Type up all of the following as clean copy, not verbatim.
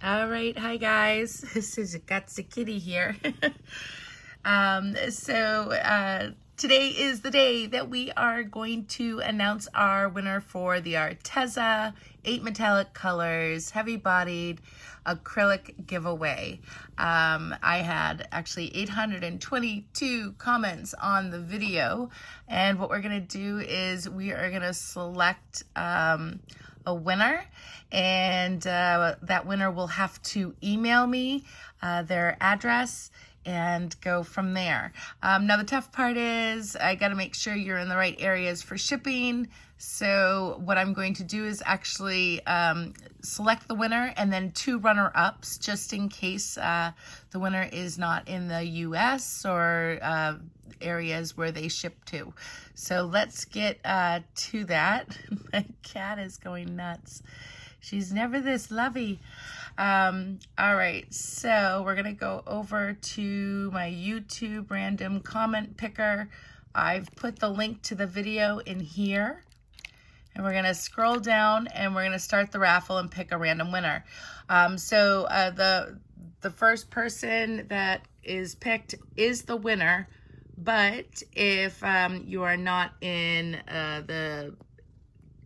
All right, hi guys. This is Gutsy Kitty here. Today is the day that we are going to announce our winner for the Arteza 8 metallic colors heavy bodied acrylic giveaway. I had actually 822 comments on the video, and what we're gonna do is we are gonna select a winner, and that winner will have to email me their address and go from there. Now the tough part is I got to make sure you're in the right areas for shipping. So what I'm going to do is actually select the winner and then 2 runner-ups just in case the winner is not in the US or areas where they ship to. So let's get to that. My cat is going nuts. She's never this lovey. All right, so we're gonna go over to my YouTube random comment picker. I've put the link to the video in here, and we're gonna scroll down and we're gonna start the raffle and pick a random winner. The first person that is picked is the winner, but if you are not in the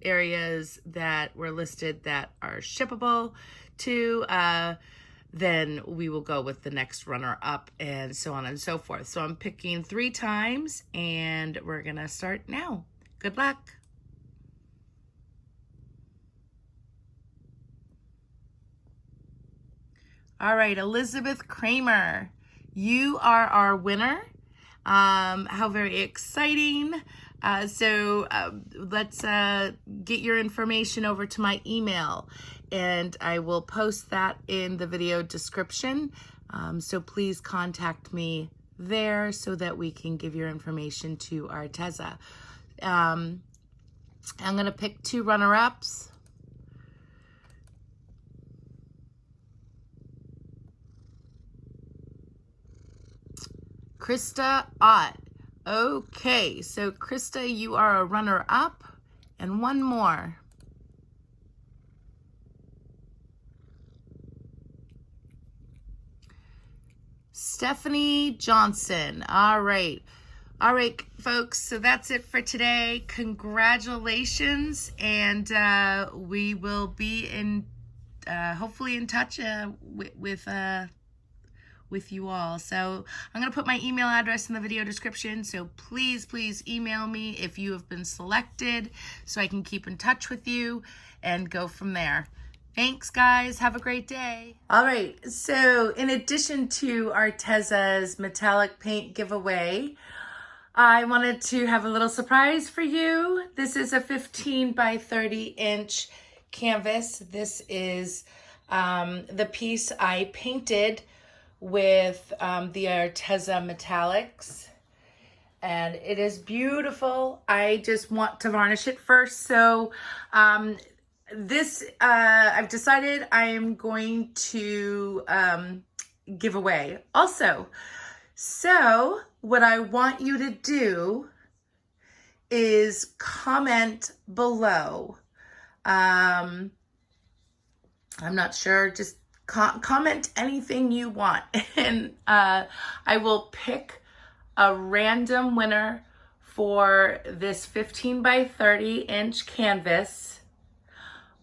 areas that were listed that are shippable to, then we will go with the next runner up and so on and so forth. So I'm picking 3 times and we're gonna start now. Good luck. All right, Elizabeth Kramer, you are our winner. How very exciting. Let's get your information over to my email, and I will post that in the video description. So please contact me there so that we can give your information to Arteza. I'm going to pick 2 runner-ups. Krista Ott. Okay, so Krista, you are a runner-up, and 1 more. Stephanie Johnson. All right, folks, so that's it for today. Congratulations, and we will be in hopefully in touch with you all. So I'm going to put my email address in the video description, so please email me if you have been selected so I can keep in touch with you and go from there. Thanks guys, have a great day. All right, so in addition to Arteza's metallic paint giveaway, I wanted to have a little surprise for you. This is a 15 by 30 inch canvas. This is the piece I painted with the Arteza metallics, and it is beautiful. I just want to varnish it first. So I've decided I am going to give away also. So what I want you to do is comment below. I'm not sure, just comment anything you want, and I will pick a random winner for this 15 by 30 inch canvas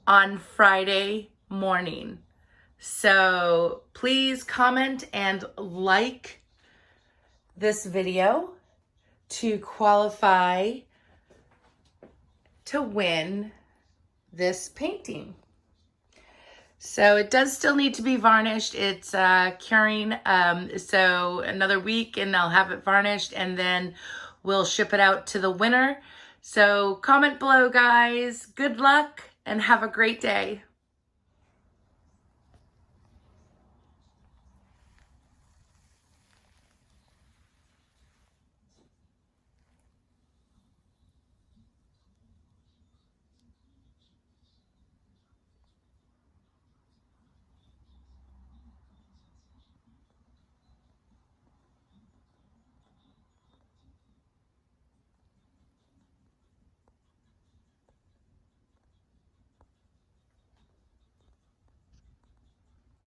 on Friday morning. So please comment and like this video to qualify to win this painting. So it does still need to be varnished. It's curing, so another week and I'll have it varnished, and then we'll ship it out to the winner. So comment below, guys. Good luck and have a great day.